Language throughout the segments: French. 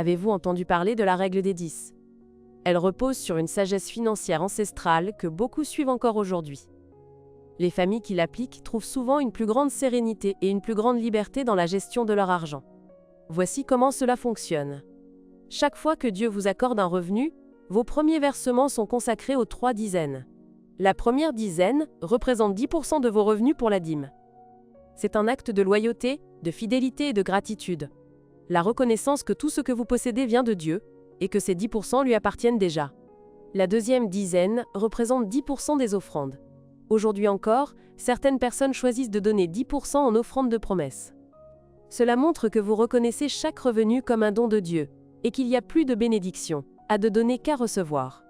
Avez-vous entendu parler de la règle des 10? Elle repose sur une sagesse financière ancestrale que beaucoup suivent encore aujourd'hui. Les familles qui l'appliquent trouvent souvent une plus grande sérénité et une plus grande liberté dans la gestion de leur argent. Voici comment cela fonctionne. Chaque fois que Dieu vous accorde un revenu, vos premiers versements sont consacrés aux 3 dizaines. La première dizaine représente 10% de vos revenus pour la dîme. C'est un acte de loyauté, de fidélité et de gratitude. La reconnaissance que tout ce que vous possédez vient de Dieu et que ces 10% lui appartiennent déjà. La deuxième dizaine représente 10% des offrandes. Aujourd'hui encore, certaines personnes choisissent de donner 10% en offrande de promesse. Cela montre que vous reconnaissez chaque revenu comme un don de Dieu et qu'il y a plus de bénédiction à de donner qu'à recevoir.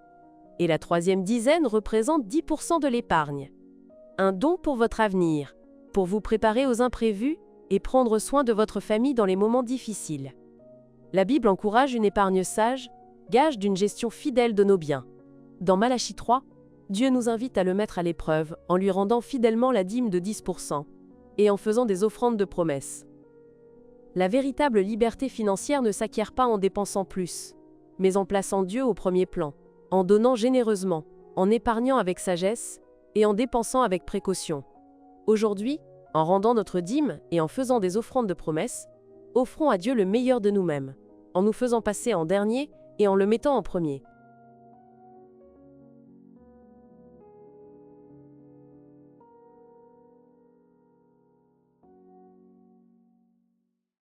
Et la troisième dizaine représente 10% de l'épargne. Un don pour votre avenir, pour vous préparer aux imprévus et prendre soin de votre famille dans les moments difficiles. La Bible encourage une épargne sage, gage d'une gestion fidèle de nos biens. Dans Malachie 3, Dieu nous invite à le mettre à l'épreuve en lui rendant fidèlement la dîme de 10% et en faisant des offrandes de promesses. La véritable liberté financière ne s'acquiert pas en dépensant plus, mais en plaçant Dieu au premier plan, en donnant généreusement, en épargnant avec sagesse et en dépensant avec précaution. Aujourd'hui, en rendant notre dîme et en faisant des offrandes de promesses, offrons à Dieu le meilleur de nous-mêmes, en nous faisant passer en dernier et en le mettant en premier.